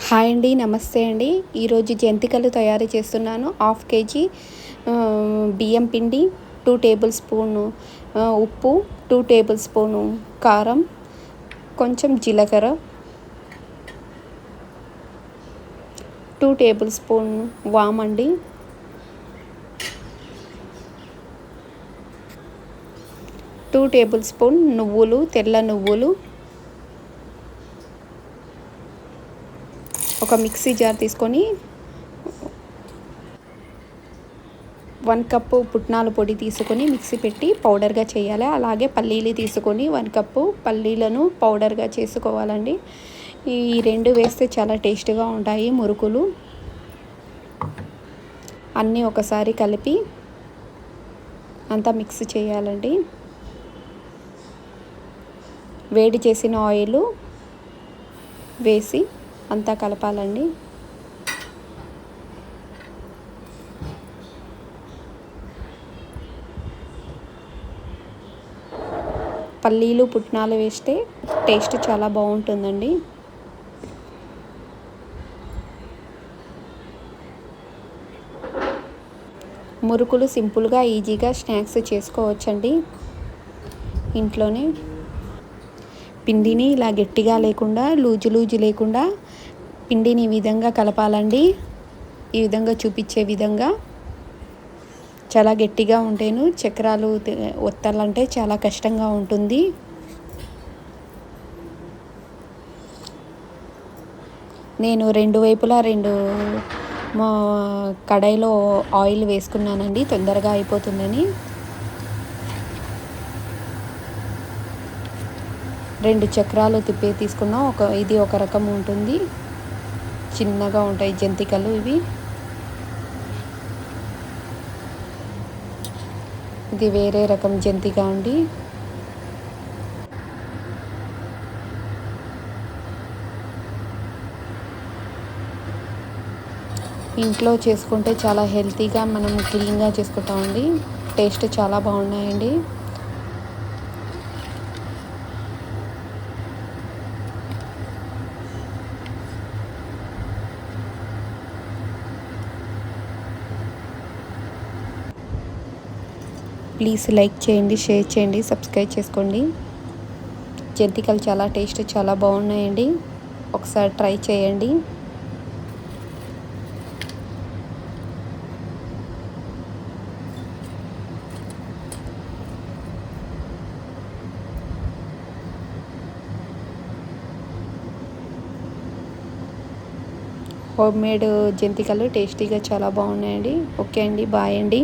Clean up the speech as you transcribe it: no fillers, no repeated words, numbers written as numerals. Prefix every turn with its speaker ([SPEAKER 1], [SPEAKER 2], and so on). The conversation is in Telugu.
[SPEAKER 1] హాయ్ అండి, నమస్తే అండి. ఈరోజు జంతికలు తయారు చేస్తున్నాను. హాఫ్ కేజీ బియ్యం పిండి, 2 టేబుల్ స్పూను ఉప్పు, 2 టేబుల్ స్పూను కారం, కొంచెం జీలకర్ర, 2 టేబుల్ స్పూన్ వామండి, 2 టేబుల్ స్పూన్ నువ్వులు, తెల్ల నువ్వులు, ఒక మిక్సీ జార్ తీసుకొని 1 కప్పు పుట్నాల పొడి తీసుకొని మిక్సీ పెట్టి పౌడర్గా చేయాలి. అలాగే పల్లీలు తీసుకొని 1 కప్పు పల్లీలను పౌడర్గా చేసుకోవాలండి. ఈ 2 వేస్తే చాలా టేస్ట్గా ఉంటాయి మురుకులు. అన్నీ ఒకసారి కలిపి అంతా మిక్స్ చేయాలండి. వేడి చేసిన ఆయిల్ వేసి అంతా కలపాలండి. పల్లీలు పుట్నాలు వేస్తే టేస్ట్ చాలా బాగుంటుందండి. మురుకులు సింపుల్గా ఈజీగా స్నాక్స్ చేసుకోవచ్చండి ఇంట్లోనే. పిండిని ఇలా గట్టిగా లేకుండా లూజు లేకుండా పిండిని ఈ విధంగా కలపాలండి. ఈ విధంగా చూపించే విధంగా. చాలా గట్టిగా ఉంటేను చక్రాలు ఒత్తాలంటే చాలా కష్టంగా ఉంటుంది. నేను 2 వైపులా 2 కడాయిలో ఆయిల్ వేసుకున్నానండి, తొందరగా అయిపోతుందని. 2 చక్రాలు తీసుకున్నాం. ఇది ఒక రకం ఉంటుంది, చిన్నగా ఉంటాయి జంతికలు ఇవి. ఇది వేరే రకం జంతిక అండి. ఇంట్లో చేసుకుంటే చాలా హెల్తీగా మనం క్లీన్గా చేసుకుంటామండి. టేస్ట్ చాలా బాగున్నాయండి. ప్లీజ్ లైక్ చేయండి, షేర్ చేయండి, సబ్స్క్రైబ్ చేసుకోండి. జంతికలు చాలా బాగున్నాయండి. ఒకసారి ట్రై చేయండి. హోమ్ మేడ్ జంతికలు టేస్టీగా చాలా బాగున్నాయండి. ఓకే అండి, బాయ్ అండి.